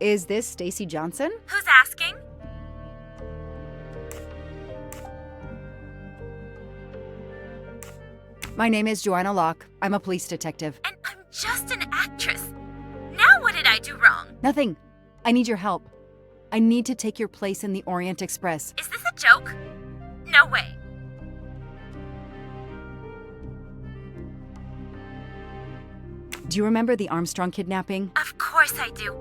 Is this Stacy Johnson? Who's asking? My name is Joanna Locke. I'm a police detective. And I'm just an actress. Now what did I do wrong? Nothing. I need your help. I need to take your place in the Orient Express. Is this a joke? No way. Do you remember the Armstrong kidnapping? Of course I do.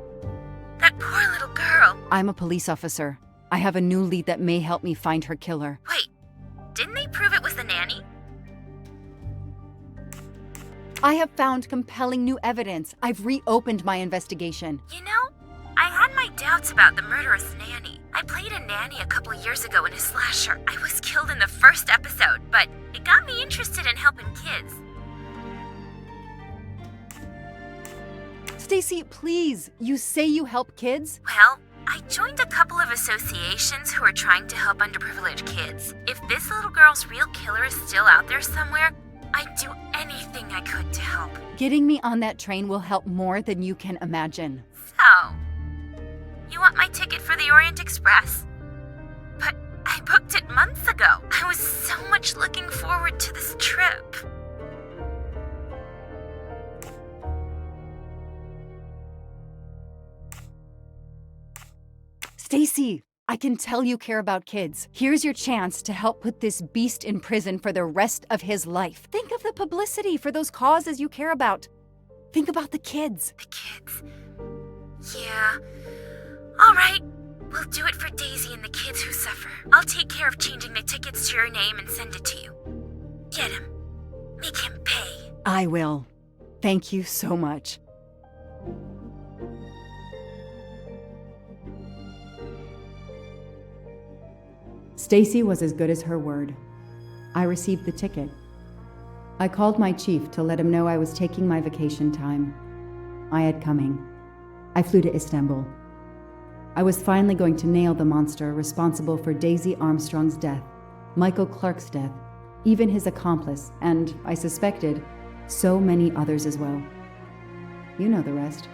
That poor little girl. I'm a police officer. I have a new lead that may help me find her killer. Wait, didn't they prove it was the nanny? I have found compelling new evidence. I've reopened my investigation. You know, I had my doubts about the murderous nanny. I played a nanny a couple years ago in a slasher. I was killed in the first episode, but it got me interested in helping kids. Stacy, please. You say you help kids? Well, I joined a couple of associations who are trying to help underprivileged kids. If this little girl's real killer is still out there somewhere, I'd do anything I could to help. Getting me on that train will help more than you can imagine. So, you want my ticket for the Orient Express? But I booked it months ago. I was so much looking forward to this trip. Stacy, I can tell you care about kids. Here's your chance to help put this beast in prison for the rest of his life. Think of the publicity for those causes you care about. Think about the kids. The kids? Yeah. All right. We'll do it for Daisy and the kids who suffer. I'll take care of changing the tickets to your name and send it to you. Get him. Make him pay. I will. Thank you so much. Stacy was as good as her word. I received the ticket. I called my chief to let him know I was taking my vacation time. I had coming. I flew to Istanbul. I was finally going to nail the monster responsible for Daisy Armstrong's death, Michael Clark's death, even his accomplice, and, I suspected, so many others as well. You know the rest.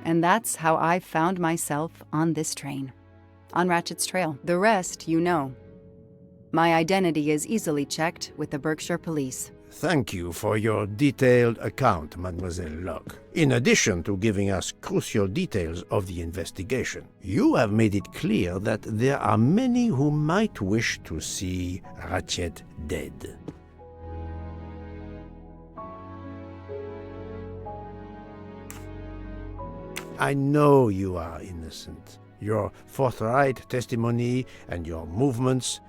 And that's how I found myself on this train. On Ratchet's trail. The rest, you know. My identity is easily checked with the Berkshire Police. Thank you for your detailed account, Mademoiselle Locke. In addition to giving us crucial details of the investigation, you have made it clear that there are many who might wish to see Ratchet dead. I know you are innocent. Your forthright testimony and your movements,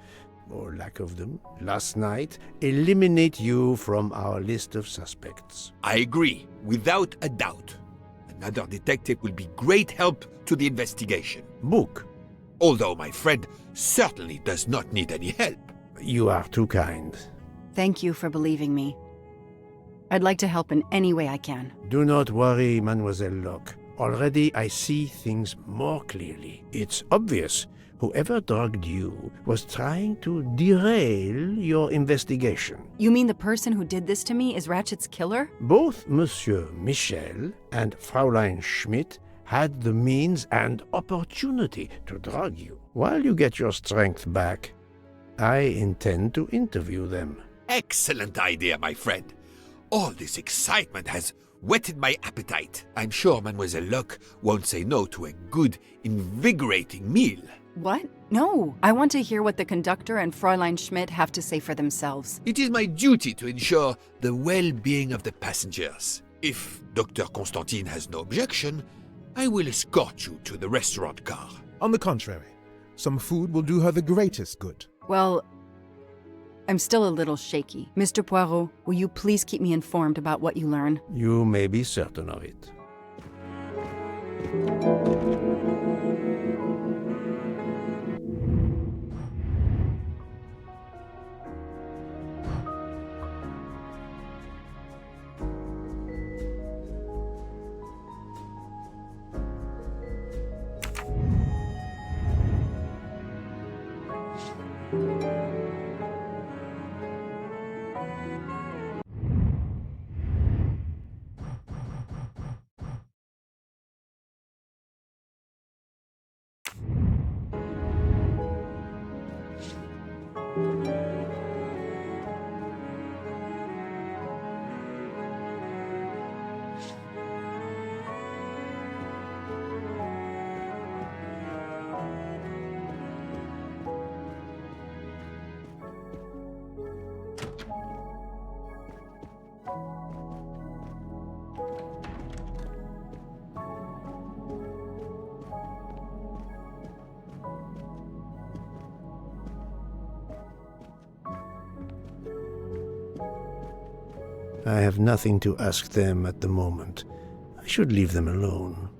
or lack of them, last night eliminate you from our list of suspects. I agree, without a doubt. Another detective will be great help to the investigation. Book. Although my friend certainly does not need any help. You are too kind. Thank you for believing me. I'd like to help in any way I can. Do not worry, Mademoiselle Locke. Already I see things more clearly. It's obvious whoever drugged you was trying to derail your investigation. You mean the person who did this to me is Ratchet's killer? Both Monsieur Michel and Fräulein Schmidt had the means and opportunity to drug you. While you get your strength back, I intend to interview them. Excellent idea, my friend. All this excitement has whetted my appetite. I'm sure Mademoiselle Locke won't say no to a good, invigorating meal. What? No. I want to hear what the conductor and Fräulein Schmidt have to say for themselves. It is my duty to ensure the well-being of the passengers. If Dr. Constantine has no objection, I will escort you to the restaurant car. On the contrary, some food will do her the greatest good. Well, I'm still a little shaky. Mr. Poirot, will you please keep me informed about what you learn? You may be certain of it. I have nothing to ask them at the moment. I should leave them alone.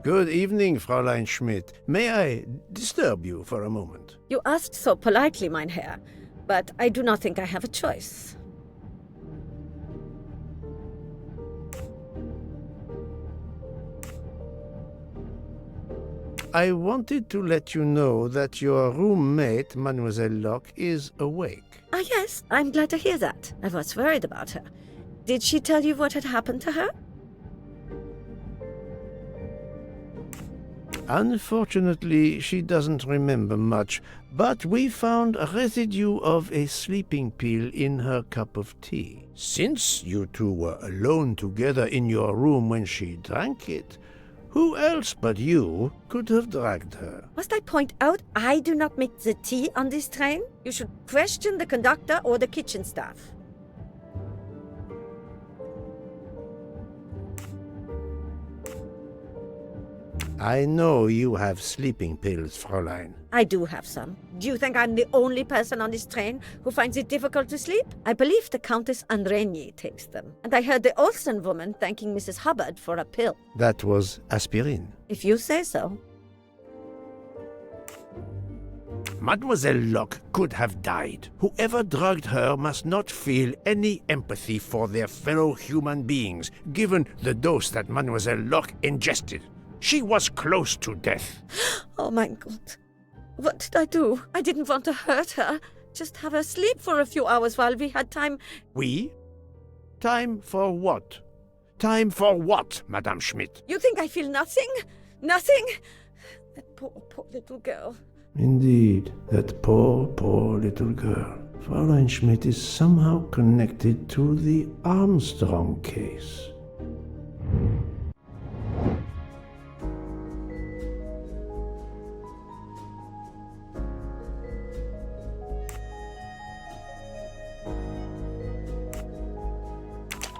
Good evening, Fräulein Schmidt. May I disturb you for a moment? You asked so politely, mein Herr, but I do not think I have a choice. I wanted to let you know that your roommate, Mademoiselle Locke, is awake. Ah, yes, I'm glad to hear that. I was worried about her. Did she tell you what had happened to her? Unfortunately, she doesn't remember much, but we found a residue of a sleeping pill in her cup of tea. Since you two were alone together in your room when she drank it, who else but you could have dragged her? Must I point out I do not make the tea on this train? You should question the conductor or the kitchen staff. I know you have sleeping pills, Fräulein. I do have some. Do you think I'm the only person on this train who finds it difficult to sleep? I believe the Countess Andreni takes them. And I heard the Olsen woman thanking Mrs. Hubbard for a pill. That was aspirin. If you say so. Mademoiselle Locke could have died. Whoever drugged her must not feel any empathy for their fellow human beings, given the dose that Mademoiselle Locke ingested. She was close to death. Oh my God. What did I do? I didn't want to hurt her. Just have her sleep for a few hours while we had time. We? Time for what? Time for what, Madame Schmidt? You think I feel nothing? Nothing? That poor little girl. Indeed, that poor little girl. Fräulein Schmidt is somehow connected to the Armstrong case.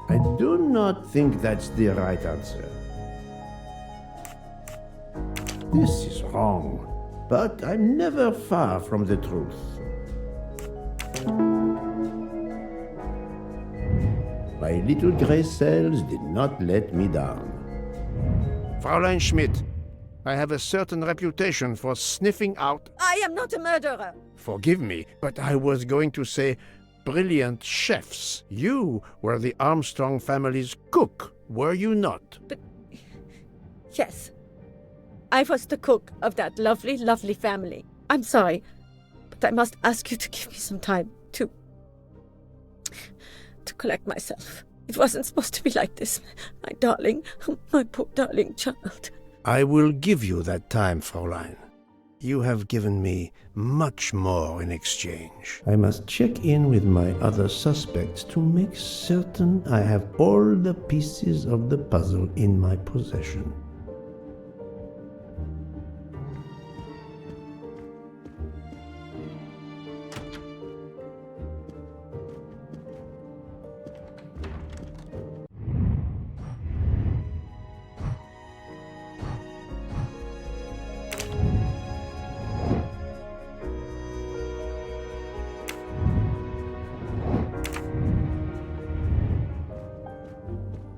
I do not think that's the right answer. This is wrong, but I'm never far from the truth. My little gray cells did not let me down. Fräulein Schmidt, I have a certain reputation for sniffing out... I am not a murderer. Forgive me, but I was going to say brilliant chefs. You were the Armstrong family's cook, were you not? But... yes. I was the cook of that lovely, lovely family. I'm sorry, but I must ask you to give me some time to collect myself. It wasn't supposed to be like this, my darling, my poor darling child. I will give you that time, Fräulein. You have given me much more in exchange. I must check in with my other suspects to make certain I have all the pieces of the puzzle in my possession.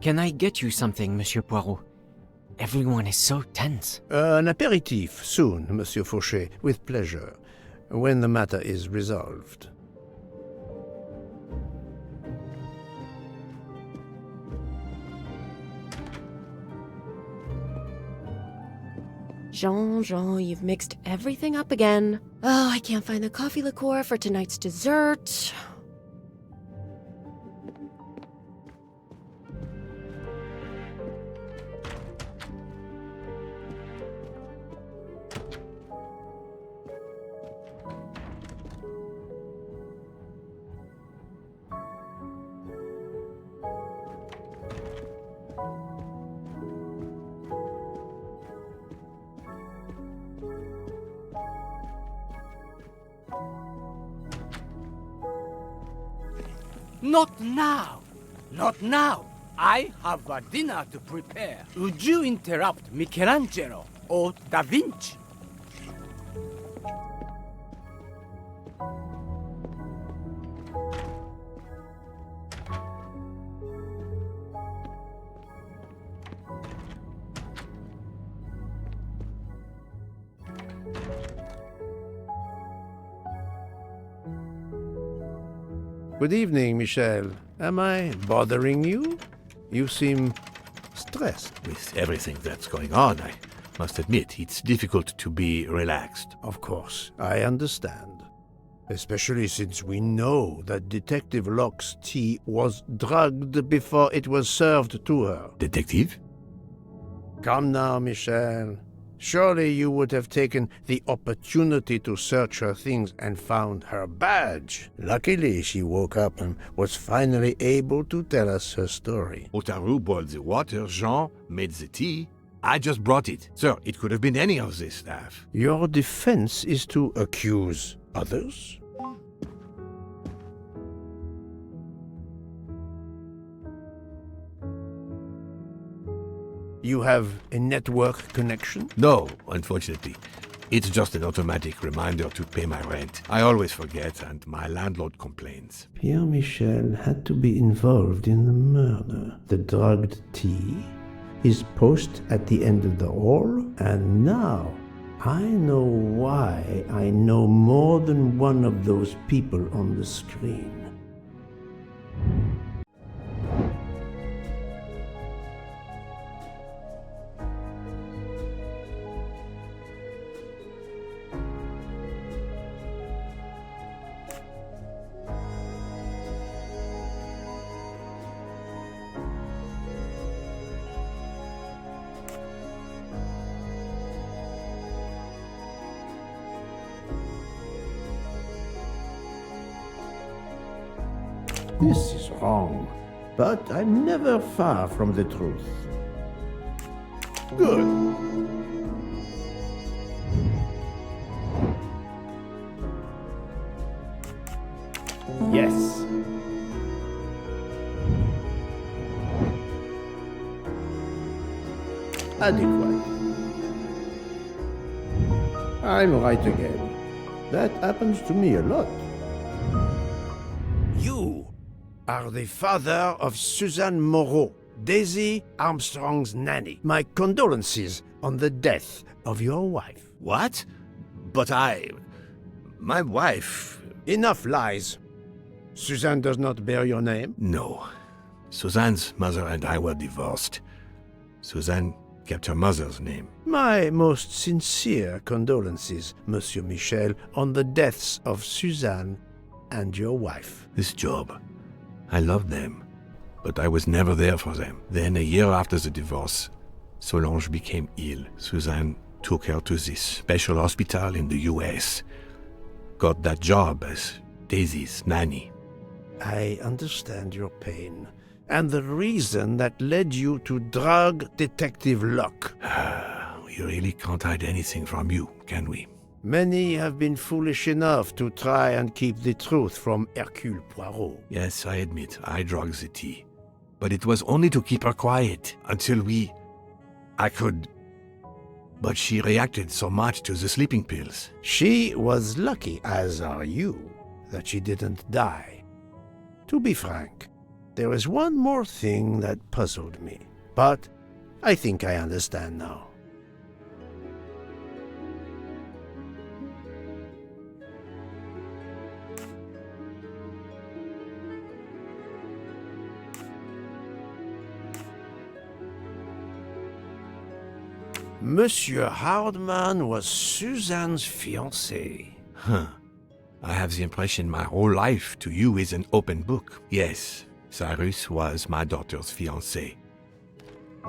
Can I get you something, Monsieur Poirot? Everyone is so tense. An aperitif soon, Monsieur Fauchet, with pleasure, when the matter is resolved. Jean, you've mixed everything up again. Oh, I can't find the coffee liqueur for tonight's dessert. Not now! Not now. I have a dinner to prepare. Would you interrupt Michelangelo or Da Vinci? Good evening, Michel. Am I bothering you? You seem stressed. With everything that's going on, I must admit it's difficult to be relaxed. Of course, I understand. Especially since we know that Detective Locke's tea was drugged before it was served to her. Detective? Come now, Michel. Surely you would have taken the opportunity to search her things and found her badge. Luckily, she woke up and was finally able to tell us her story. Otaru boiled the water, Jean made the tea. I just brought it. Sir, it could have been any of the staff. Your defense is to accuse others? You have a network connection? No, unfortunately. It's just an automatic reminder to pay my rent. I always forget, and my landlord complains. Pierre Michel had to be involved in the murder. The drugged tea, his post at the end of the hall, and now I know why I know more than one of those people on the screen. This is wrong, but I'm never far from the truth. Good. Yes. Adequate. I'm right again. That happens to me a lot. You are the father of Suzanne Moreau, Daisy Armstrong's nanny. My condolences on the death of your wife. What? But my wife... Enough lies. Suzanne does not bear your name? No. Suzanne's mother and I were divorced. Suzanne kept her mother's name. My most sincere condolences, Monsieur Michel, on the deaths of Suzanne and your wife. This job, I loved them, but I was never there for them. Then, a year after the divorce, Solange became ill. Suzanne took her to this special hospital in the US. Got that job as Daisy's nanny. I understand your pain, and the reason that led you to drug Detective Locke. We really can't hide anything from you, can we? Many have been foolish enough to try and keep the truth from Erküle Pουaро. Yes, I admit, I drugged the tea. But it was only to keep her quiet, until I could... But she reacted so much to the sleeping pills. She was lucky, as are you, that she didn't die. To be frank, there is one more thing that puzzled me, but I think I understand now. Monsieur Hardman was Suzanne's fiancé. Huh. I have the impression my whole life to you is an open book. Yes, Cyrus was my daughter's fiancé.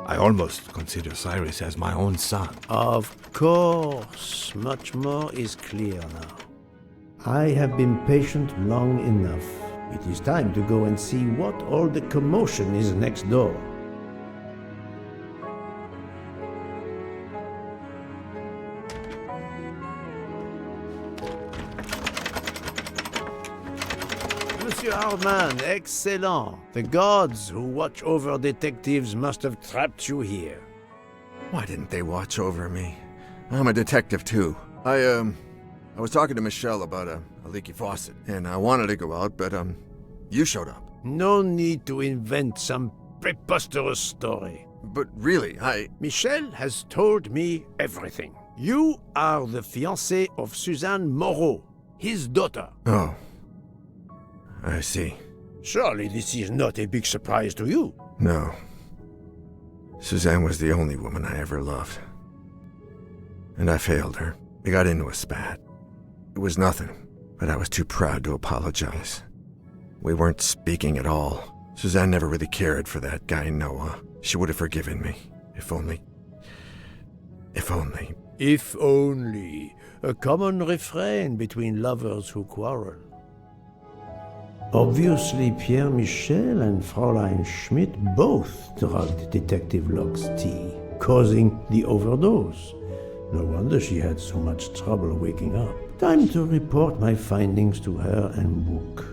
I almost consider Cyrus as my own son. Of course, much more is clear now. I have been patient long enough. It is time to go and see what all the commotion is next door. Monsieur Hardman, excellent. The gods who watch over detectives must have trapped you here. Why didn't they watch over me? I'm a detective too. I was talking to Michelle about a leaky faucet, and I wanted to go out, but you showed up. No need to invent some preposterous story. But really, Michelle has told me everything. You are the fiancé of Suzanne Moreau, his daughter. Oh. I see. Surely this is not a big surprise to you. No. Suzanne was the only woman I ever loved. And I failed her. We got into a spat. It was nothing, but I was too proud to apologize. We weren't speaking at all. Suzanne never really cared for that guy Noah. She would have forgiven me. If only. If only. If only. A common refrain between lovers who quarrel. Obviously, Pierre Michel and Fräulein Schmidt both drugged Detective Locke's tea, causing the overdose. No wonder she had so much trouble waking up. Time to report my findings to her and book.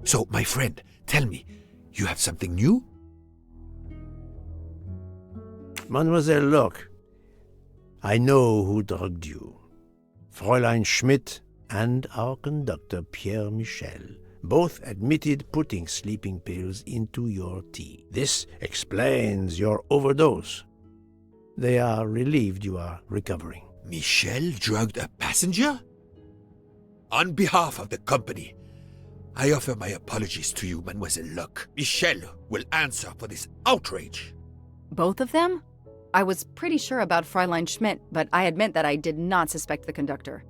So, my friend, tell me, you have something new? Mademoiselle Locke, I know who drugged you. Fräulein Schmidt and our conductor Pierre Michel both admitted putting sleeping pills into your tea. This explains your overdose. They are relieved you are recovering. Michel drugged a passenger? On behalf of the company, I offer my apologies to you, Mademoiselle Locke. Michel will answer for this outrage. Both of them? I was pretty sure about Fräulein Schmidt, but I admit that I did not suspect the conductor.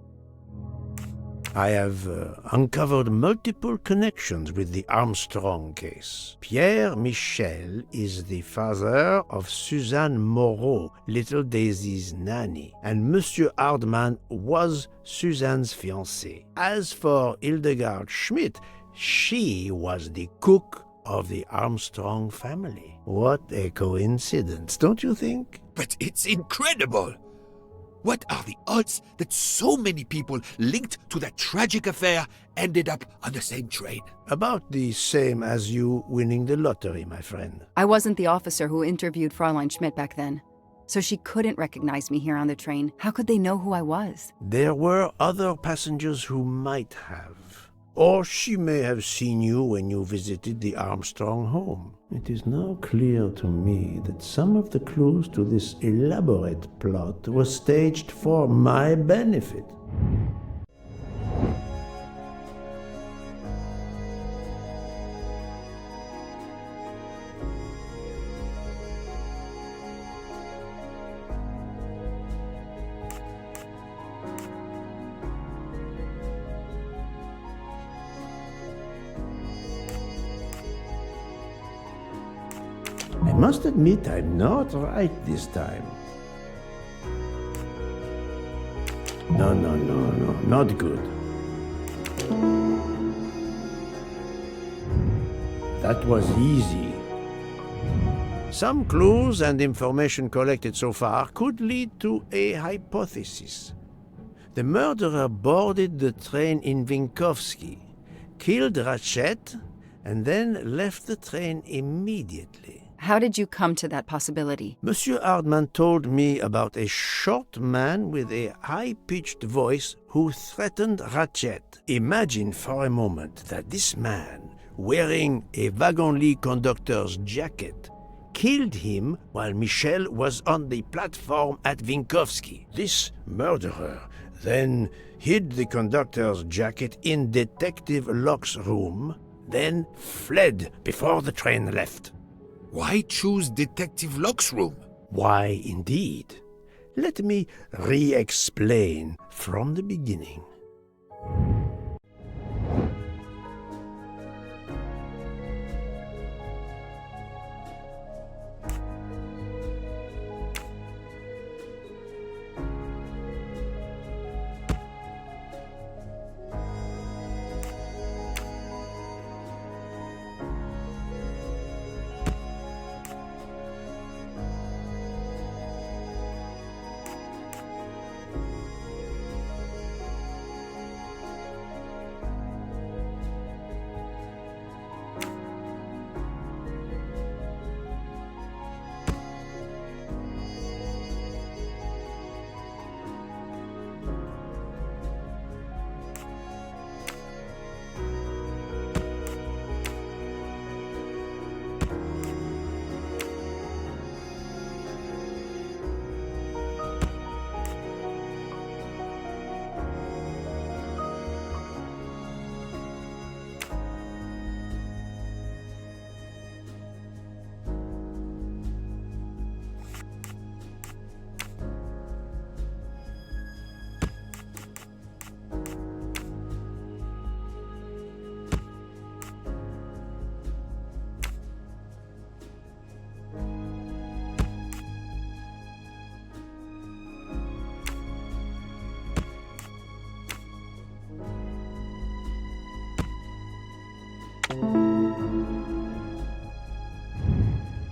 I have uncovered multiple connections with the Armstrong case. Pierre Michel is the father of Suzanne Moreau, little Daisy's nanny, and Monsieur Hardman was Suzanne's fiancé. As for Hildegard Schmidt, she was the cook of the Armstrong family. What a coincidence, don't you think? But it's incredible! What are the odds that so many people linked to that tragic affair ended up on the same train? About the same as you winning the lottery, my friend. I wasn't the officer who interviewed Fräulein Schmidt back then, so she couldn't recognize me here on the train. How could they know who I was? There were other passengers who might have. Or she may have seen you when you visited the Armstrong home. It is now clear to me that some of the clues to this elaborate plot were staged for my benefit. I must admit I'm not right this time. No, not good. That was easy. Some clues and information collected so far could lead to a hypothesis. The murderer boarded the train in Vinkovsky, killed Ratchet, and then left the train immediately. How did you come to that possibility? Monsieur Hardman told me about a short man with a high-pitched voice who threatened Ratchet. Imagine for a moment that this man, wearing a wagon-lit conductor's jacket, killed him while Michel was on the platform at Vinkovsky. This murderer then hid the conductor's jacket in Detective Locke's room, then fled before the train left. Why choose Detective Locke's room? Why, indeed. Let me re-explain from the beginning.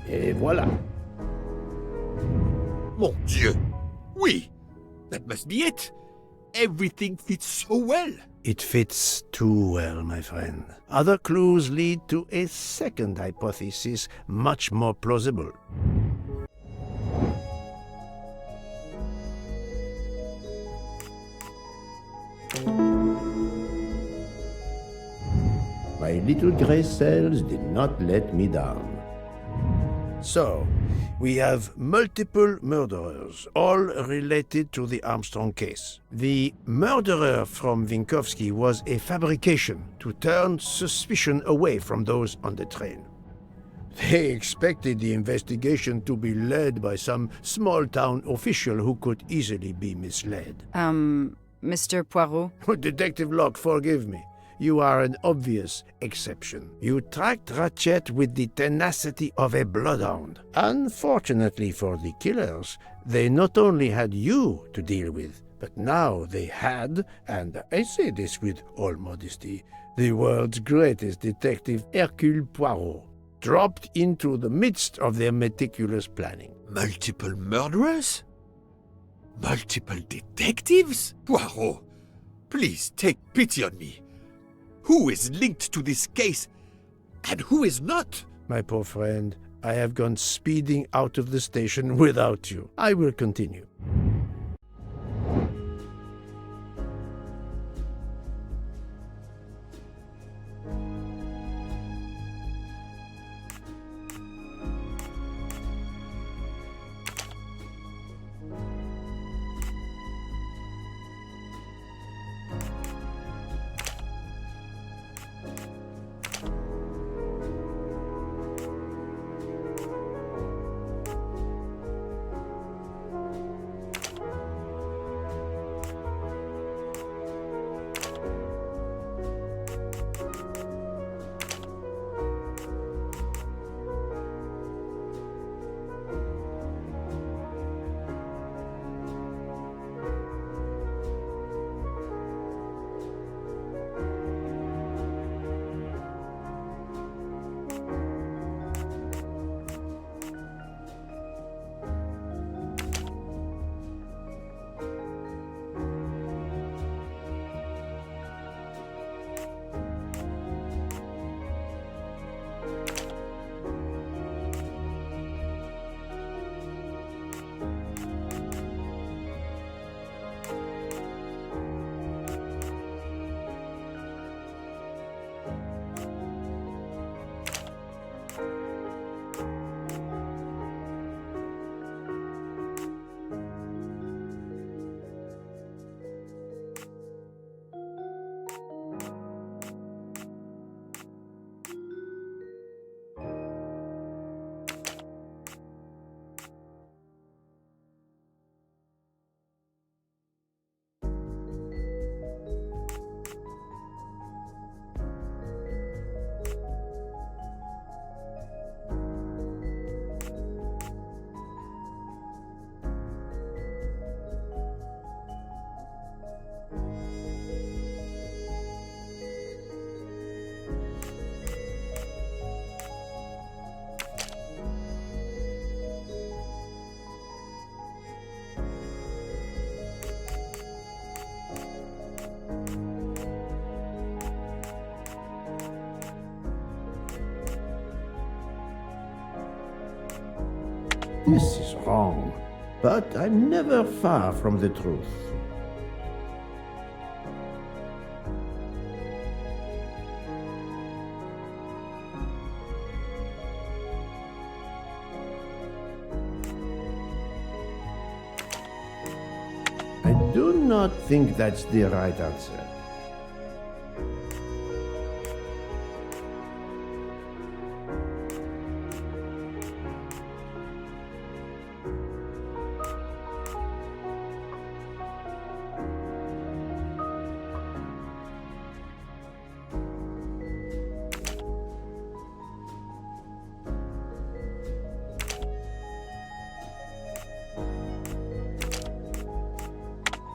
Et voilà. Mon Dieu! Oui! That must be it! Everything fits so well! It fits too well, my friend. Other clues lead to a second hypothesis, much more plausible. My little gray cells did not let me down. So, we have multiple murderers, all related to the Armstrong case. The murderer from Winkowski was a fabrication to turn suspicion away from those on the train. They expected the investigation to be led by some small-town official who could easily be misled. Mr. Poirot? Detective Locke, forgive me. You are an obvious exception. You tracked Ratchet with the tenacity of a bloodhound. Unfortunately for the killers, they not only had you to deal with, but now they had, and I say this with all modesty, the world's greatest detective, Erküle Pουaρο, dropped into the midst of their meticulous planning. Multiple murderers? Multiple detectives? Poirot, please take pity on me. Who is linked to this case, and who is not? My poor friend, I have gone speeding out of the station without you. I will continue. This is wrong, but I'm never far from the truth. I do not think that's the right answer.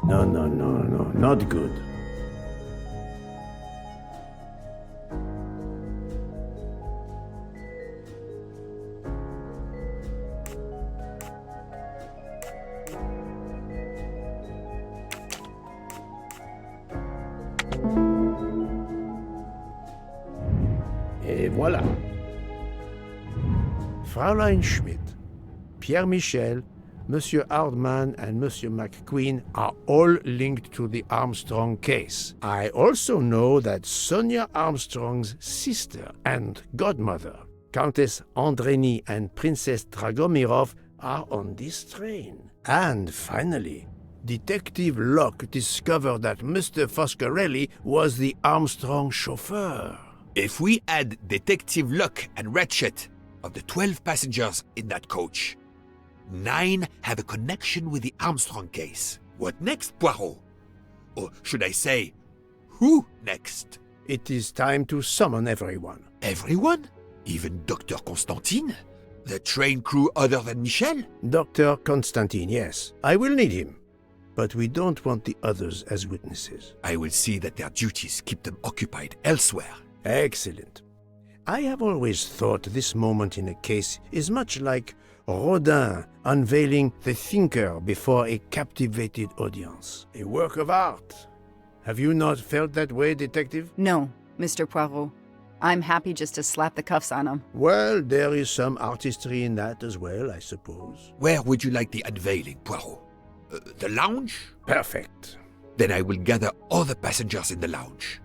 No, not good. Et voilà. Fräulein Schmidt, Pierre Michel, Monsieur Hardman and Monsieur McQueen are all linked to the Armstrong case. I also know that Sonia Armstrong's sister and godmother, Countess Andreni and Princess Dragomirov, are on this train. And finally, Detective Locke discovered that Mr. Foscarelli was the Armstrong chauffeur. If we add Detective Locke and Ratchet, of the 12 passengers in that coach, 9 have a connection with the Armstrong case. What next, Poirot? Or should I say, who next? It is time to summon everyone. Everyone? Even Dr. Constantine? The train crew other than Michel? Dr. Constantine, yes. I will need him. But we don't want the others as witnesses. I will see that their duties keep them occupied elsewhere. Excellent. I have always thought this moment in a case is much like Rodin unveiling the thinker before a captivated audience. A work of art. Have you not felt that way, Detective? No, Mr. Poirot. I'm happy just to slap the cuffs on him. Well, there is some artistry in that as well, I suppose. Where would you like the unveiling, Poirot? The lounge? Perfect. Then I will gather all the passengers in the lounge.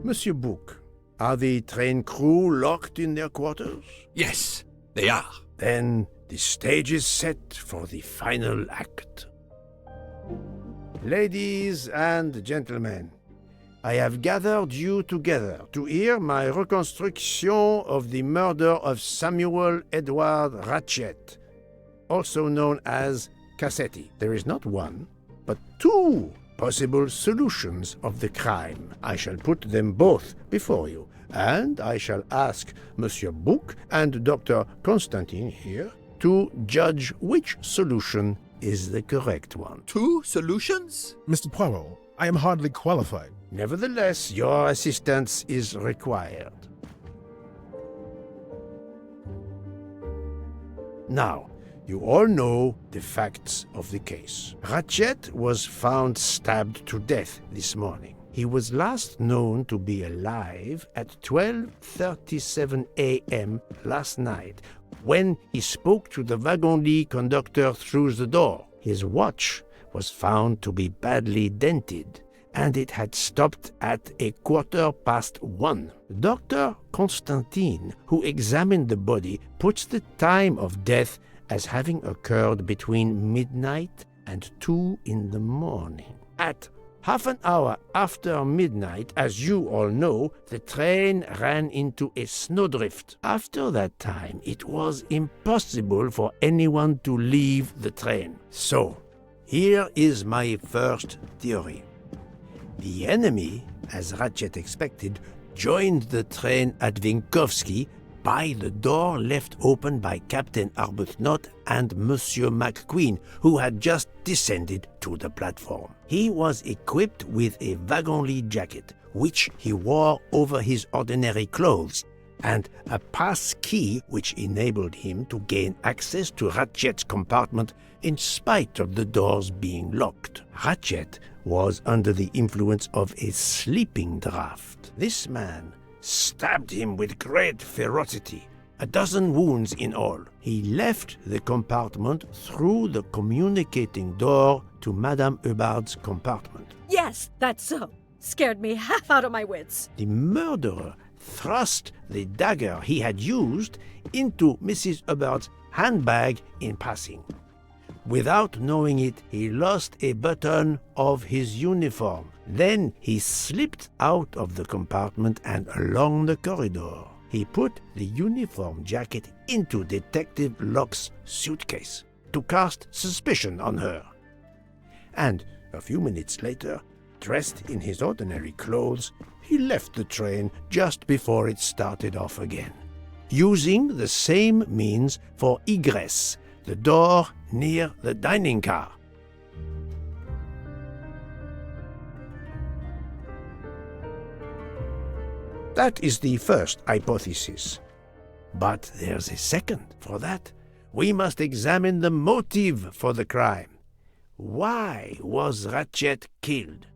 Monsieur Bouc, Are the train crew locked in their quarters? Yes, they are. Then the stage is set for the final act. Ladies and gentlemen, I have gathered you together to hear my reconstruction of the murder of Samuel Edward Ratchet, also known as Cassetti. There is not one, but two possible solutions of the crime. I shall put them both before you, and I shall ask Monsieur Bouc and Dr. Constantine here to judge which solution is the correct one. 2 solutions? Mr. Poirot, I am hardly qualified. Nevertheless, your assistance is required. Now, you all know the facts of the case. Ratchet was found stabbed to death this morning. He was last known to be alive at 12:37 a.m. last night, when he spoke to the wagon-lit conductor through the door. His watch was found to be badly dented, and it had stopped at 1:15. Dr. Constantine, who examined the body, puts the time of death as having occurred between midnight and 2 in the morning. At half an hour after midnight, as you all know, the train ran into a snowdrift. After that time, it was impossible for anyone to leave the train. So, here is my first theory. The enemy, as Ratchet expected, joined the train at Vinkovsky by the door left open by Captain Arbuthnot and Monsieur McQueen, who had just descended to the platform. He was equipped with a wagon-lit jacket, which he wore over his ordinary clothes, and a pass key which enabled him to gain access to Ratchet's compartment in spite of the doors being locked. Ratchet was under the influence of a sleeping draught. This man stabbed him with great ferocity, 12 wounds in all. He left the compartment through the communicating door to Madame Hubbard's compartment. Yes, that's so. Scared me half out of my wits. The murderer thrust the dagger he had used into Mrs. Hubbard's handbag in passing. Without knowing it, he lost a button of his uniform. Then he slipped out of the compartment and along the corridor. He put the uniform jacket into Detective Locke's suitcase to cast suspicion on her. And a few minutes later, dressed in his ordinary clothes, he left the train just before it started off again, using the same means for egress, the door near the dining car. That is the first hypothesis. But there's a second. For that, we must examine the motive for the crime. Why was Ratchet killed?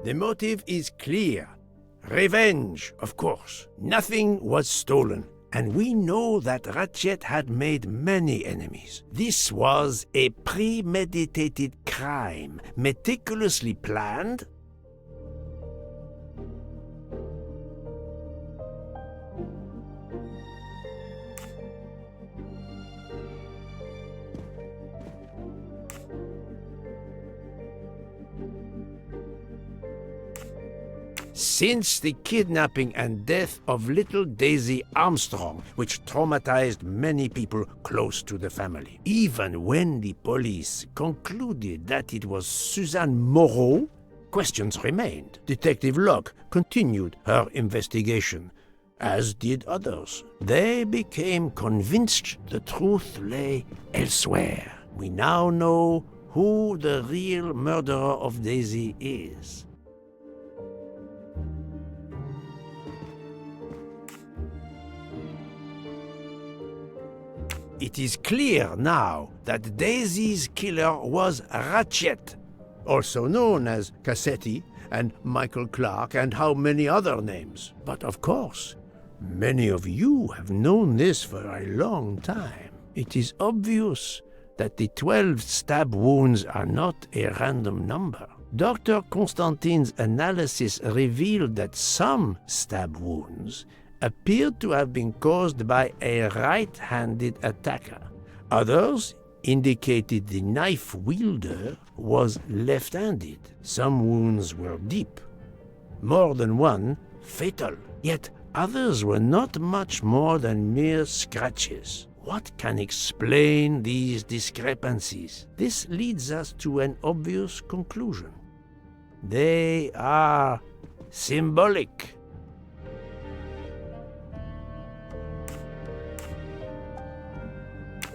The motive is clear. Revenge, of course. Nothing was stolen. And we know that Ratchet had made many enemies. This was a premeditated crime, meticulously planned. Since the kidnapping and death of little Daisy Armstrong, which traumatized many people close to the family. Even when the police concluded that it was Suzanne Moreau, questions remained. Detective Locke continued her investigation, as did others. They became convinced the truth lay elsewhere. We now know who the real murderer of Daisy is. It is clear now that Daisy's killer was Ratchet, also known as Cassetti and Michael Clark and how many other names. But of course, many of you have known this for a long time. It is obvious that the 12 stab wounds are not a random number. Dr. Constantine's analysis revealed that some stab wounds appeared to have been caused by a right-handed attacker. Others indicated the knife wielder was left-handed. Some wounds were deep, more than one fatal, yet others were not much more than mere scratches. What can explain these discrepancies? This leads us to an obvious conclusion. They are symbolic.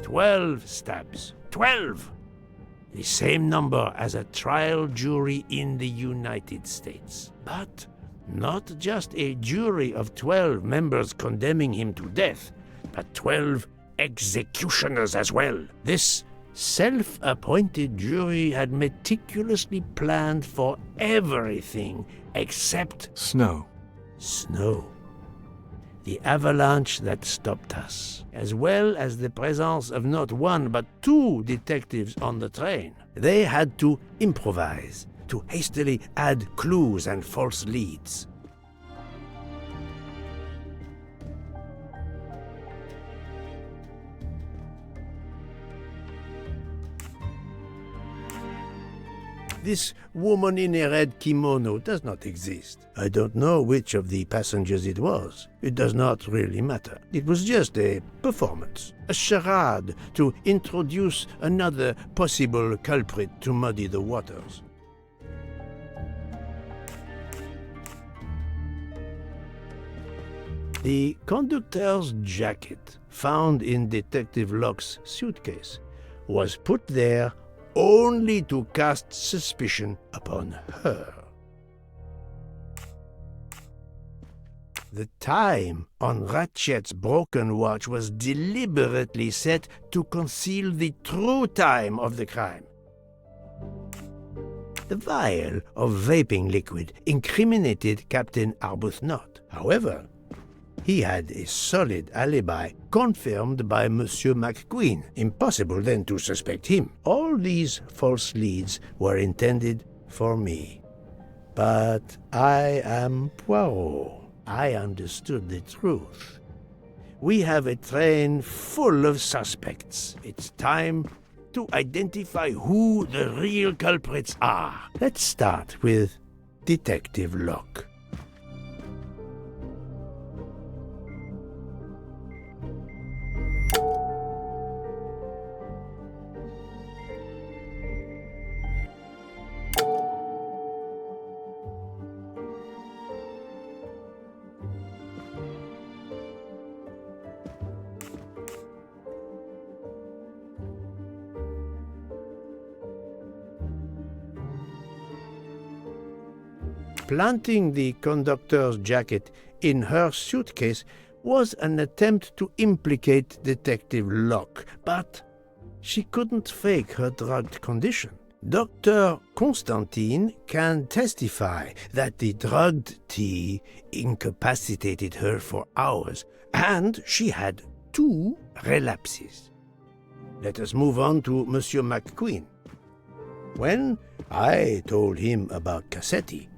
"12 stabs. 12! The same number as a trial jury in the United States. But not just a jury of 12 members condemning him to death, but 12 executioners as well. This self-appointed jury had meticulously planned for everything except Snow. snow. The avalanche that stopped us, as well as the presence of not one but two detectives on the train. They had to improvise, to hastily add clues and false leads. This woman in a red kimono does not exist. I don't know which of the passengers it was. It does not really matter. It was just a performance, a charade to introduce another possible culprit to muddy the waters. The conductor's jacket, found in Detective Locke's suitcase, was put there only to cast suspicion upon her. The time on Ratchet's broken watch was deliberately set to conceal the true time of the crime. The vial of vaping liquid incriminated Captain Arbuthnot. However, he had a solid alibi confirmed by Monsieur McQueen. Impossible then to suspect him. All these false leads were intended for me. But I am Poirot. I understood the truth. We have a train full of suspects. It's time to identify who the real culprits are. Let's start with Detective Locke. Planting the conductor's jacket in her suitcase was an attempt to implicate Detective Locke, but she couldn't fake her drugged condition. Dr. Constantine can testify that the drugged tea incapacitated her for hours, and she had 2 relapses. Let us move on to Monsieur McQueen. When I told him about Cassetti,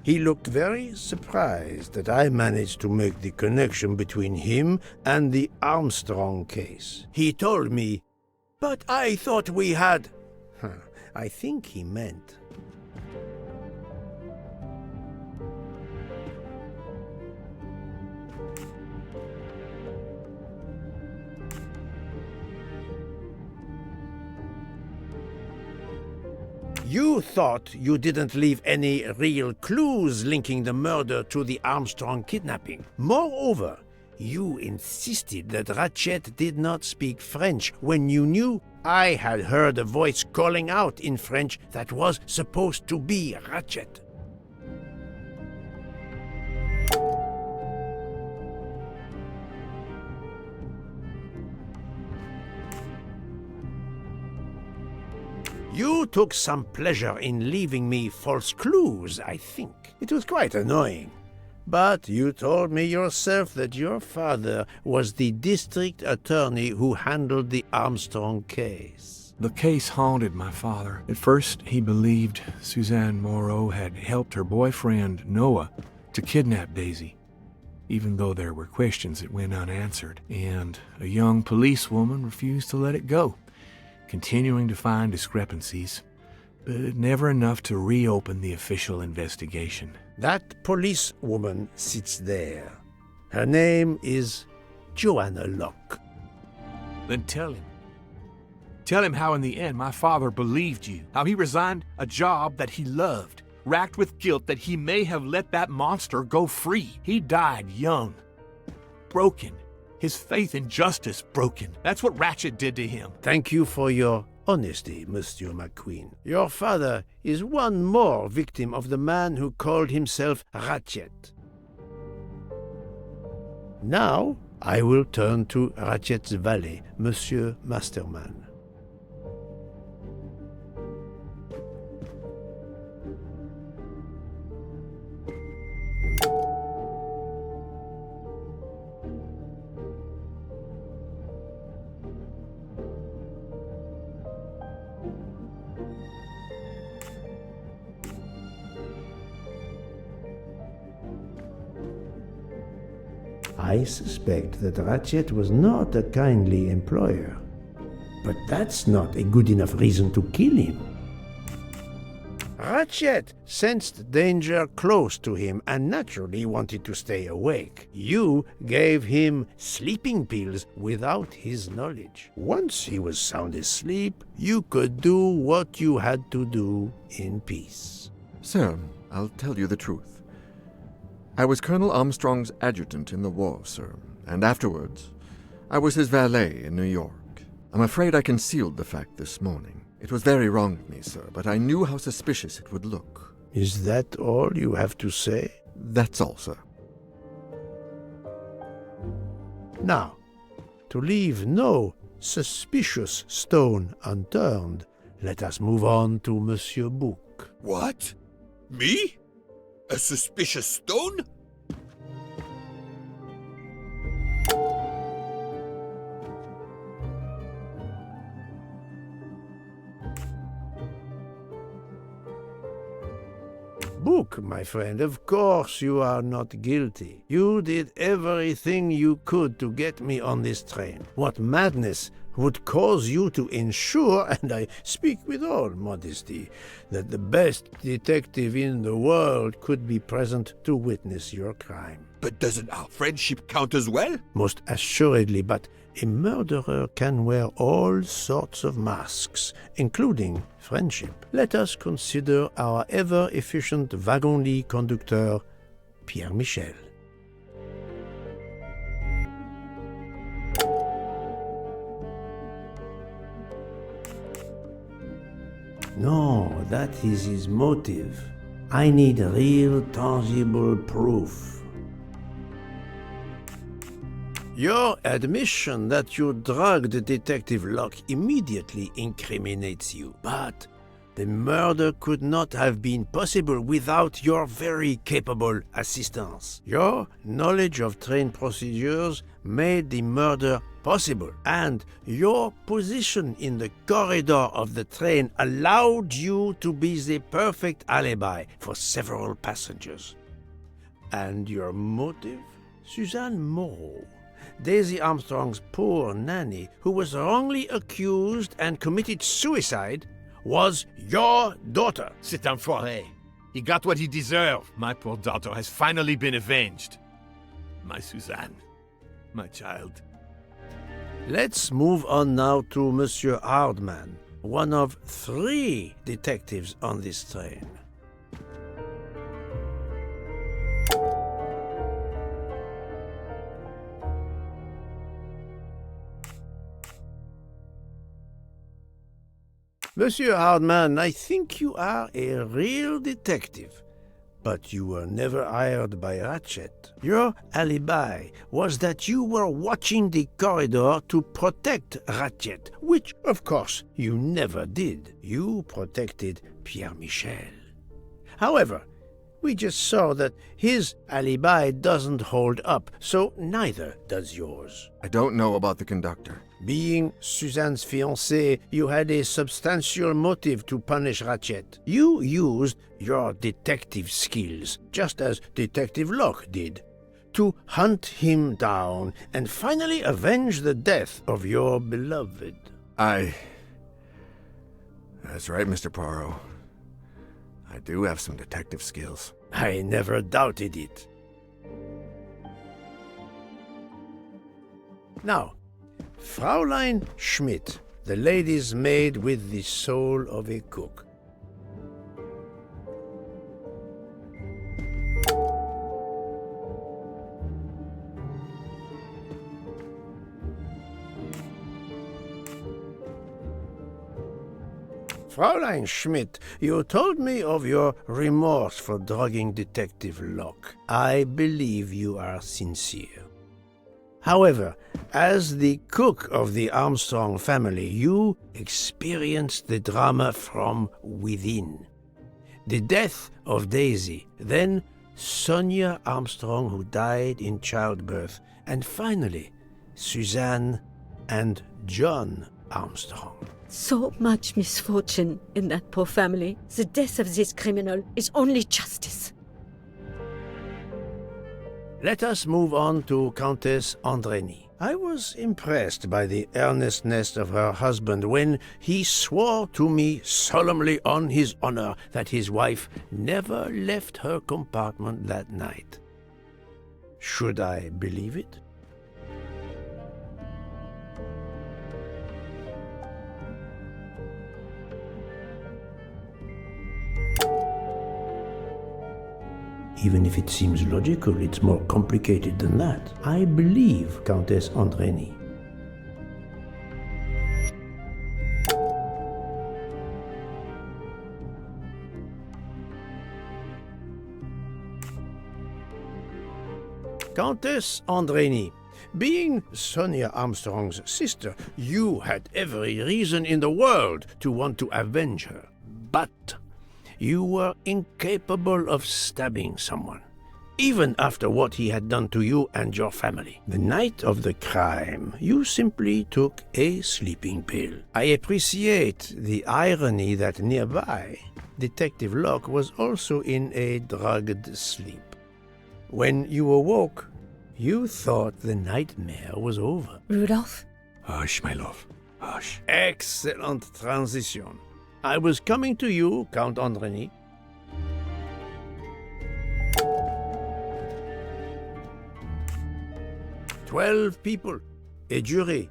he looked very surprised that I managed to make the connection between him and the Armstrong case. He told me, "But I thought we had..." I think he meant... You thought you didn't leave any real clues linking the murder to the Armstrong kidnapping. Moreover, you insisted that Ratchet did not speak French when you knew I had heard a voice calling out in French that was supposed to be Ratchet. You took some pleasure in leaving me false clues, I think. It was quite annoying. But you told me yourself that your father was the district attorney who handled the Armstrong case. The case haunted my father. At first, he believed Suzanne Moreau had helped her boyfriend, Noah, to kidnap Daisy, even though there were questions that went unanswered, and a young policewoman refused to let it go, continuing to find discrepancies, but never enough to reopen the official investigation. That policewoman sits there. Her name is Joanna Locke. Then tell him. Tell him how in the end my father believed you, how he resigned a job that he loved, racked with guilt that he may have let that monster go free. He died young, broken, his faith in justice broken. That's what Ratchet did to him. Thank you for your honesty, Monsieur McQueen. Your father is one more victim of the man who called himself Ratchet. Now, I will turn to Ratchet's valet, Monsieur Masterman. I suspect that Ratchet was not a kindly employer, but that's not a good enough reason to kill him. Ratchet sensed danger close to him and naturally wanted to stay awake. You gave him sleeping pills without his knowledge. Once he was sound asleep, you could do what you had to do in peace. Sir, I'll tell you the truth. I was Colonel Armstrong's adjutant in the war, sir, and afterwards, I was his valet in New York. I'm afraid I concealed the fact this morning. It was very wrong of me, sir, but I knew how suspicious it would look. Is that all you have to say? That's all, sir. Now, to leave no suspicious stone unturned, let us move on to Monsieur Book. What? Me? A suspicious stone? Book, my friend, of course you are not guilty. You did everything you could to get me on this train. What madness would cause you to ensure, and I speak with all modesty, that the best detective in the world could be present to witness your crime? But doesn't our friendship count as well? Most assuredly, but a murderer can wear all sorts of masks, including friendship. Let us consider our ever-efficient wagon-lit conductor, Pierre Michel. No, that is his motive. I need real, tangible proof. Your admission that you drugged Detective Locke immediately incriminates you, but the murder could not have been possible without your very capable assistance. Your knowledge of train procedures made the murder possible, and your position in the corridor of the train allowed you to be the perfect alibi for several passengers. And your motive? Suzanne Moreau, Daisy Armstrong's poor nanny, who was wrongly accused and committed suicide, was your daughter. C'est un foiré. He got what he deserved. My poor daughter has finally been avenged. My Suzanne. My child. Let's move on now to Monsieur Hardman, one of 3 detectives on this train. Monsieur Hardman, I think you are a real detective, but you were never hired by Ratchet. Your alibi was that you were watching the corridor to protect Ratchet, which, of course, you never did. You protected Pierre Michel. However, We just saw that his alibi doesn't hold up, so neither does yours. I don't know about the conductor. Being Suzanne's fiancé, you had a substantial motive to punish Ratchet. You used your detective skills, just as Detective Locke did, to hunt him down and finally avenge the death of your beloved. That's right, Mr. Poirot. I do have some detective skills. I never doubted it. Now, Fraulein Schmidt, the lady's maid with the soul of a cook. Fraulein Schmidt, you told me of your remorse for drugging Detective Locke. I believe you are sincere. However, as the cook of the Armstrong family, you experienced the drama from within. The death of Daisy, then Sonia Armstrong, who died in childbirth, and finally, Suzanne and John Armstrong. So much misfortune in that poor family. The death of this criminal is only justice. Let us move on to Countess Andrény. I was impressed by the earnestness of her husband when he swore to me solemnly on his honor that his wife never left her compartment that night. Should I believe it? Even if it seems logical, it's more complicated than that. I believe Countess Andrény. Countess Andrény, being Sonia Armstrong's sister, you had every reason in the world to want to avenge her. But you were incapable of stabbing someone, even after what he had done to you and your family. The night of the crime, you simply took a sleeping pill. I appreciate the irony that nearby, Detective Locke was also in a drugged sleep. When you awoke, you thought the nightmare was over. Rudolph? Hush, my love. Hush. Excellent transition. I was coming to you, Count Andrény. "12 people, a jury.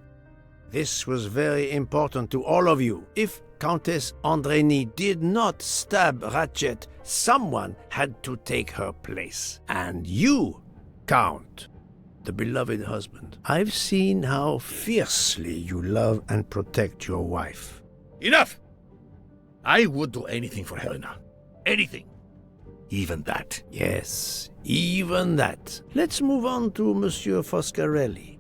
This was very important to all of you. If Countess Andrény did not stab Ratchet, someone had to take her place. And you, Count, the beloved husband. I've seen how fiercely you love and protect your wife." Enough! I would do anything for Helena. Anything. Even that. Yes, even that. Let's move on to Monsieur Foscarelli.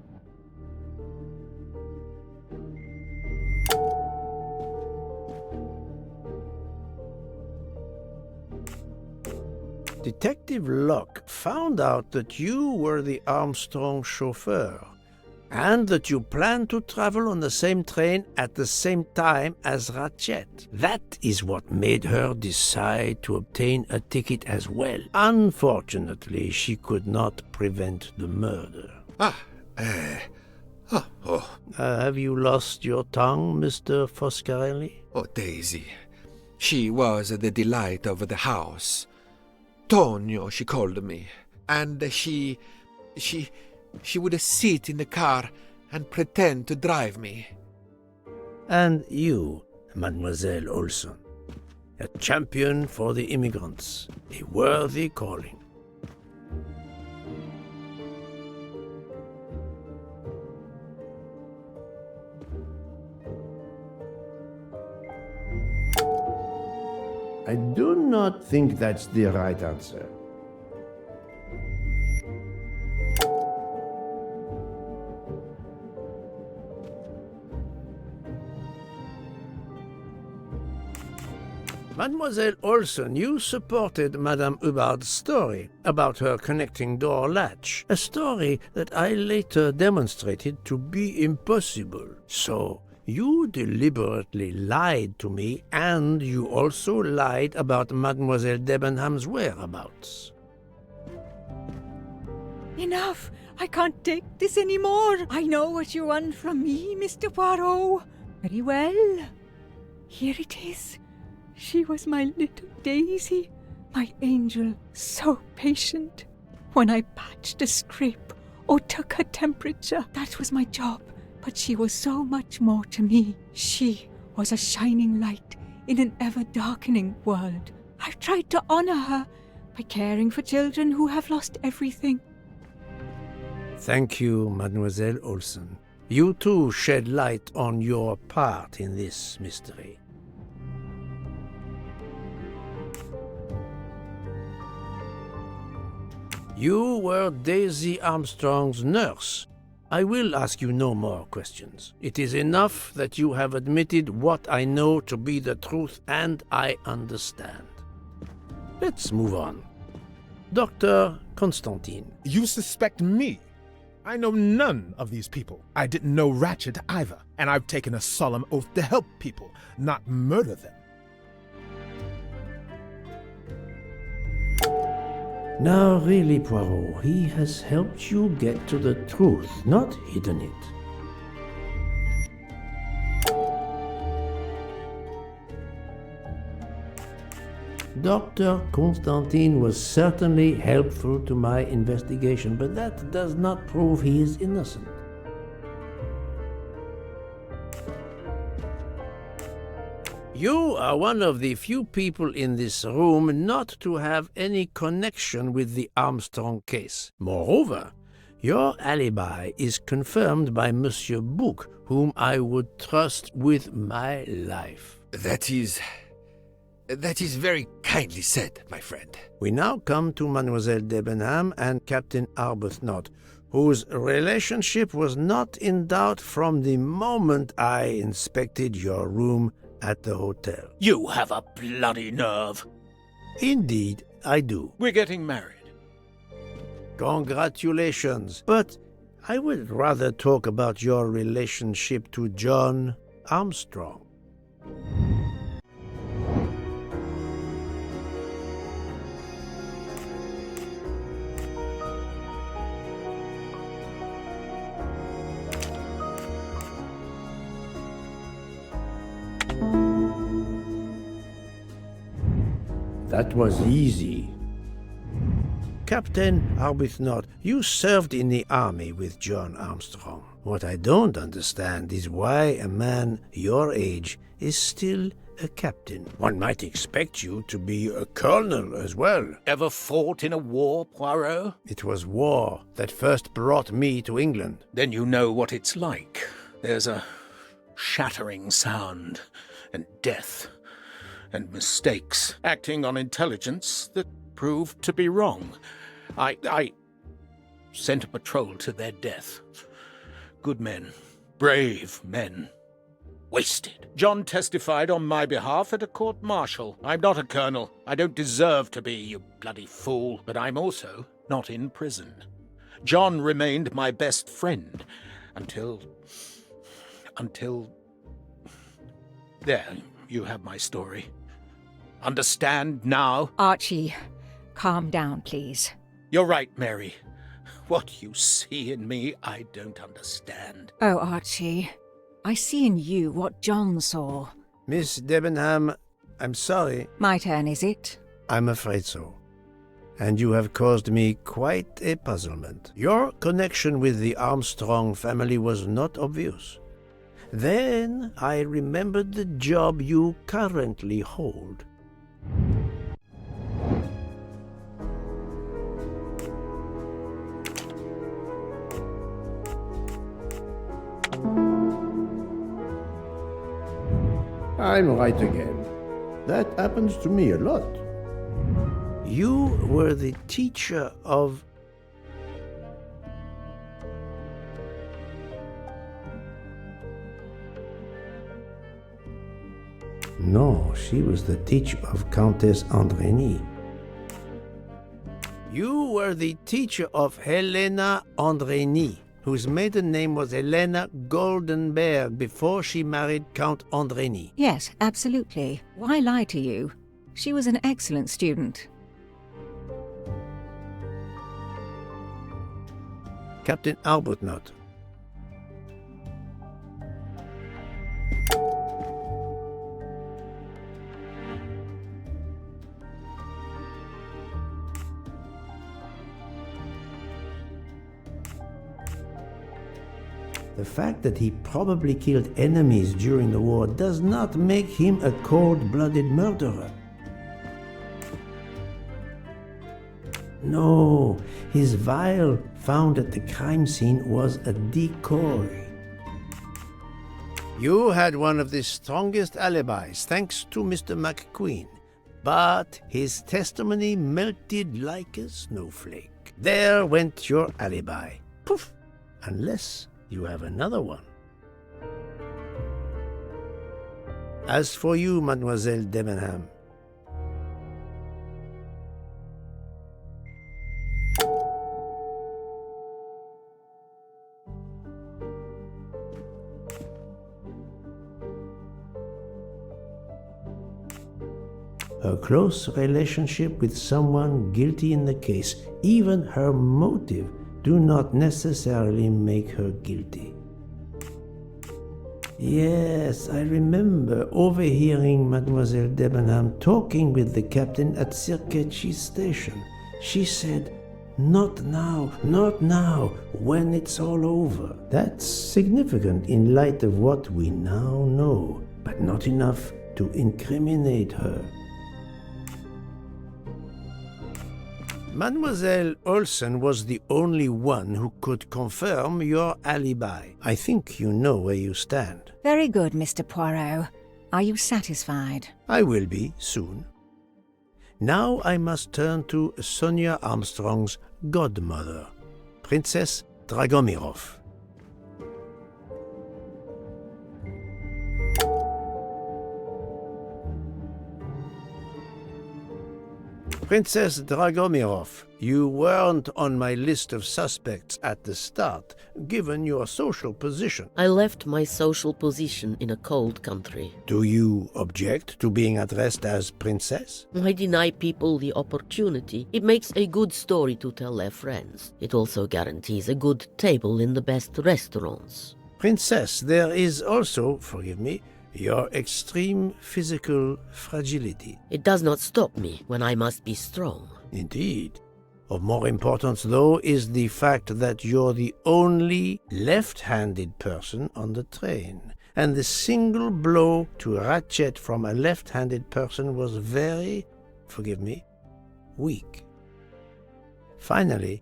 Detective Locke found out that you were the Armstrong chauffeur, and that you planned to travel on the same train at the same time as Ratchet. That is what made her decide to obtain a ticket as well. Unfortunately, she could not prevent the murder. Have you lost your tongue, Mr. Foscarelli? Oh, Daisy. She was the delight of the house. Tonio, she called me. And she would sit in the car and pretend to drive me. And you, Mademoiselle Olson, a champion for the immigrants, a worthy calling. I do not think that's the right answer. Mademoiselle Olsen, you supported Madame Hubbard's story about her connecting door latch, a story that I later demonstrated to be impossible. So, you deliberately lied to me, and you also lied about Mademoiselle Debenham's whereabouts. Enough! I can't take this anymore! I know what you want from me, Mr. Poirot. Very well. Here it is. She was my little Daisy, my angel, so patient. When I patched a scrape or took her temperature, that was my job. But she was so much more to me. She was a shining light in an ever-darkening world. I've tried to honor her by caring for children who have lost everything. Thank you, Mademoiselle Olsen. You too shed light on your part in this mystery. You were Daisy Armstrong's nurse. I will ask you no more questions. It is enough that you have admitted what I know to be the truth, and I understand. Let's move on. Dr. Constantine. You suspect me? I know none of these people. I didn't know Ratchet either, and I've taken a solemn oath to help people, not murder them. Now really, Poirot, he has helped you get to the truth, not hidden it. Dr. Constantine was certainly helpful to my investigation, but that does not prove he is innocent. You are one of the few people in this room not to have any connection with the Armstrong case. Moreover, your alibi is confirmed by Monsieur Bouc, whom I would trust with my life. That is very kindly said, my friend. We now come to Mademoiselle Debenham and Captain Arbuthnot, whose relationship was not in doubt from the moment I inspected your room at the hotel. You have a bloody nerve. Indeed, I do. We're getting married. Congratulations. But I would rather talk about your relationship to John Armstrong. That was easy. Captain Arbuthnot, you served in the army with John Armstrong. What I don't understand is why a man your age is still a captain. One might expect you to be a colonel as well. Ever fought in a war, Poirot? It was war that first brought me to England. Then you know what it's like. There's a shattering sound, and death, and mistakes, acting on intelligence that proved to be wrong. I sent a patrol to their death. Good men, brave men, wasted. John testified on my behalf at a court-martial. I'm not a colonel. I don't deserve to be, you bloody fool. But I'm also not in prison. John remained my best friend until... There, you have my story. Understand now? Archie, calm down, please. You're right, Mary. What you see in me, I don't understand. Oh, Archie, I see in you what John saw. Miss Debenham, I'm sorry. My turn, is it? I'm afraid so. And you have caused me quite a puzzlement. Your connection with the Armstrong family was not obvious. Then I remembered the job you currently hold. I'm right again. That happens to me a lot. You were the teacher of... No, she was the teacher of Countess Andrény. You were the teacher of Helena Andrény, whose maiden name was Helena Goldenberg before she married Count Andrény. Yes, absolutely. Why lie to you? She was an excellent student. Captain Arbuthnot. The fact that he probably killed enemies during the war does not make him a cold-blooded murderer. No, his vial found at the crime scene was a decoy. You had one of the strongest alibis, thanks to Mr. McQueen, but his testimony melted like a snowflake. There went your alibi. Poof! Unless you have another one. As for you, Mademoiselle Debenham, her close relationship with someone guilty in the case, even her motive, do not necessarily make her guilty. Yes, I remember overhearing Mademoiselle Debenham talking with the captain at Cirkeci station. She said, "Not now, not now, when it's all over." That's significant in light of what we now know, but not enough to incriminate her. Mademoiselle Olsen was the only one who could confirm your alibi. I think you know where you stand. Very good, Mr. Poirot. Are you satisfied? I will be soon. Now I must turn to Sonia Armstrong's godmother, Princess Dragomirov. Princess Dragomirov, you weren't on my list of suspects at the start, given your social position. I left my social position in a cold country. Do you object to being addressed as Princess? I deny people the opportunity. It makes a good story to tell their friends. It also guarantees a good table in the best restaurants. Princess, there is also, forgive me, your extreme physical fragility. It does not stop me when I must be strong. Indeed. Of more importance, though, is the fact that you're the only left-handed person on the train, and the single blow to ratchet from a left-handed person was very, forgive me, weak. Finally,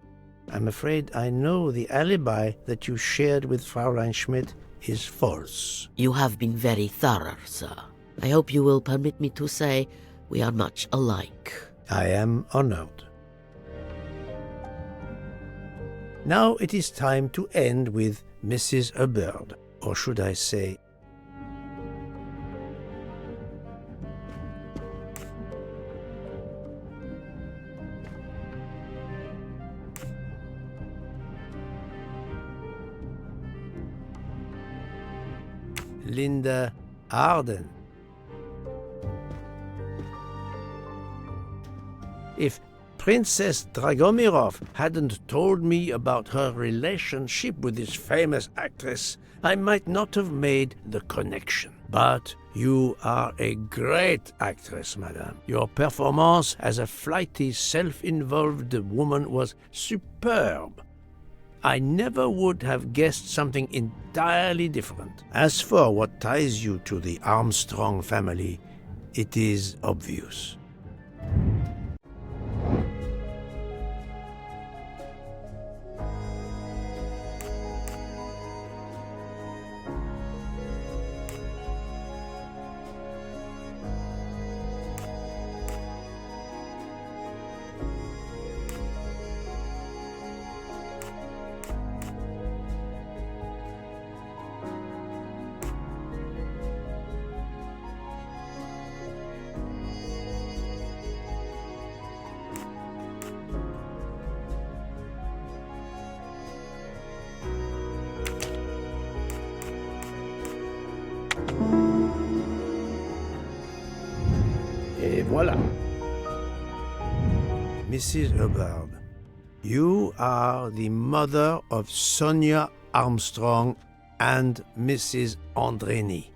I'm afraid I know the alibi that you shared with Fraulein Schmidt is false. You have been very thorough, sir. I hope you will permit me to say we are much alike. I am honored. Now it is time to end with Mrs. Hubbard, or should I say, Linda Arden. If Princess Dragomirov hadn't told me about her relationship with this famous actress, I might not have made the connection. But you are a great actress, madame. Your performance as a flighty, self-involved woman was superb. I never would have guessed something entirely different. As for what ties you to the Armstrong family, it is obvious. Et voilà. Mrs. Hubbard, you are the mother of Sonia Armstrong and Mrs. Andreni.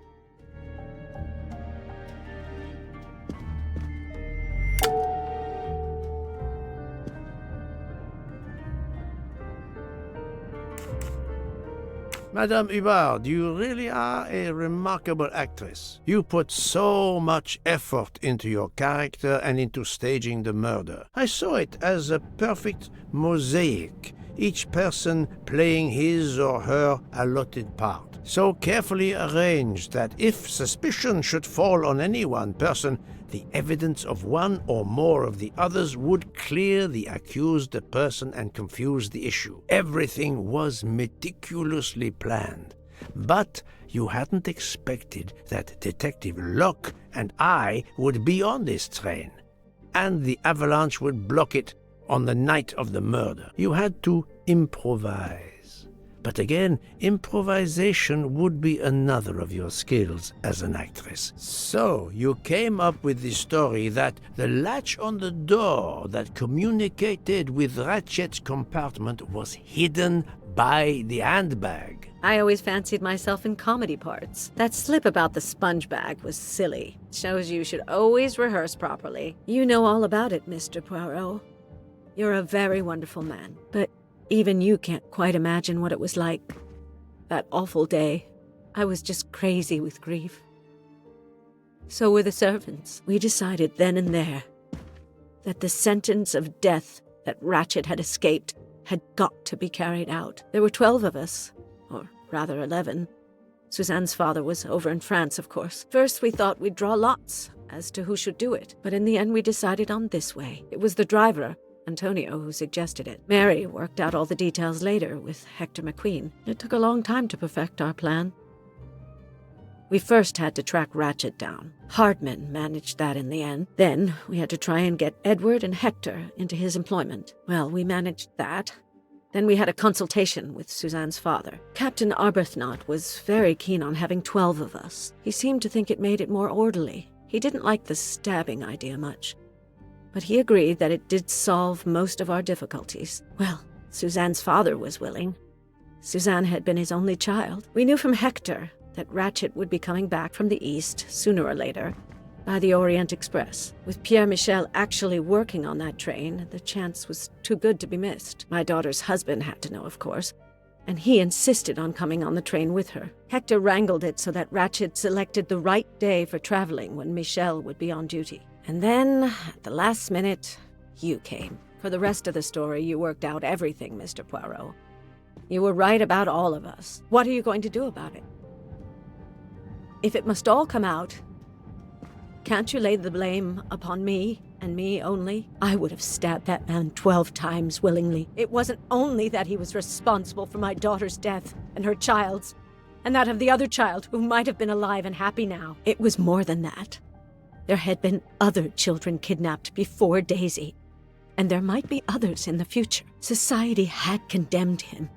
Madame Hubbard, you really are a remarkable actress. You put so much effort into your character and into staging the murder. I saw it as a perfect mosaic, each person playing his or her allotted part, so carefully arranged that if suspicion should fall on any one person, the evidence of one or more of the others would clear the accused person and confuse the issue. Everything was meticulously planned. But you hadn't expected that Detective Locke and I would be on this train, and the avalanche would block it on the night of the murder. You had to improvise. But again, improvisation would be another of your skills as an actress. So you came up with the story that the latch on the door that communicated with Ratchet's compartment was hidden by the handbag. I always fancied myself in comedy parts. That slip about the sponge bag was silly. Shows you should always rehearse properly. You know all about it, Mr. Poirot. You're a very wonderful man, but even you can't quite imagine what it was like. That awful day. I was just crazy with grief. So were the servants. We decided then and there that the sentence of death that Ratchet had escaped had got to be carried out. There were 12 of us, or rather 11. Suzanne's father was over in France, of course. First we thought we'd draw lots as to who should do it, but in the end we decided on this way. It was the driver, Antonio, who suggested it. Mary worked out all the details later with Hector McQueen. It took a long time to perfect our plan. We first had to track Ratchet down. Hardman managed that in the end. Then we had to try and get Edward and Hector into his employment. Well, we managed that. Then we had a consultation with Suzanne's father. Captain Arbuthnot was very keen on having 12 of us. He seemed to think it made it more orderly. He didn't like the stabbing idea much, but he agreed that it did solve most of our difficulties. Well, Suzanne's father was willing. Suzanne had been his only child. We knew from Hector that Ratchet would be coming back from the east, sooner or later, by the Orient Express. With Pierre Michel actually working on that train, the chance was too good to be missed. My daughter's husband had to know, of course, and he insisted on coming on the train with her. Hector wrangled it so that Ratchet selected the right day for traveling when Michel would be on duty. And then, at the last minute, you came. For the rest of the story, you worked out everything, Mr. Poirot. You were right about all of us. What are you going to do about it? If it must all come out, can't you lay the blame upon me, and me only? I would have stabbed that man 12 times willingly. It wasn't only that he was responsible for my daughter's death, and her child's, and that of the other child who might have been alive and happy now. It was more than that. There had been other children kidnapped before Daisy, and there might be others in the future. Society had condemned him.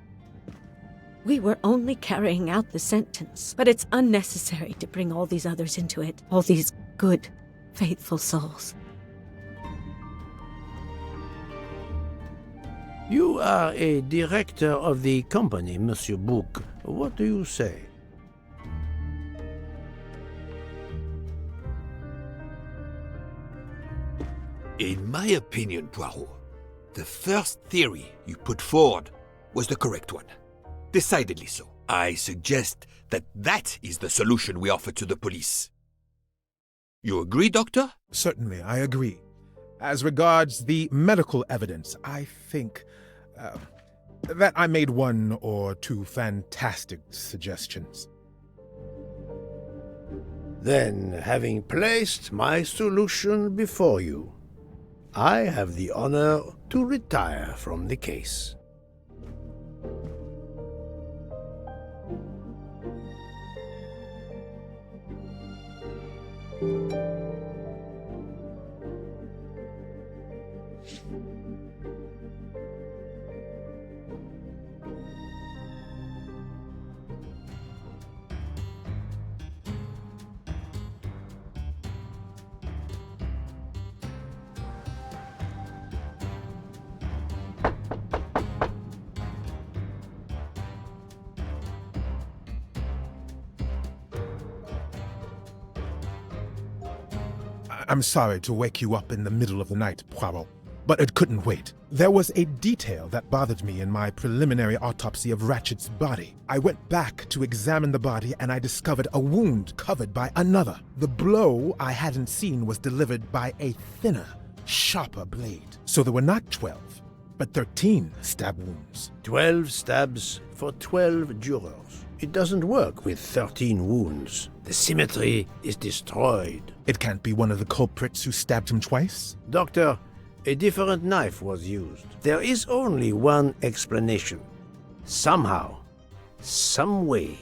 We were only carrying out the sentence, but it's unnecessary to bring all these others into it, all these good, faithful souls. You are a director of the company, Monsieur Bouc. What do you say? In my opinion, Poirot, the first theory you put forward was the correct one. Decidedly so. I suggest that is the solution we offer to the police. You agree, Doctor? Certainly, I agree. As regards the medical evidence, I think that I made one or two fantastic suggestions. Then, having placed my solution before you, I have the honor to retire from the case. I'm sorry to wake you up in the middle of the night, Poirot, but it couldn't wait. There was a detail that bothered me in my preliminary autopsy of Ratchet's body. I went back to examine the body and I discovered a wound covered by another. The blow I hadn't seen was delivered by a thinner, sharper blade. So there were not 12, but 13 stab wounds. 12 stabs for 12 jurors. It doesn't work with 13 wounds. The symmetry is destroyed. It can't be one of the culprits who stabbed him twice? Doctor, a different knife was used. There is only one explanation. Somehow, some way,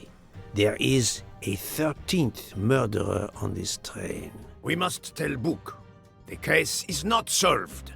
there is a 13th murderer on this train. We must tell Book. The case is not solved.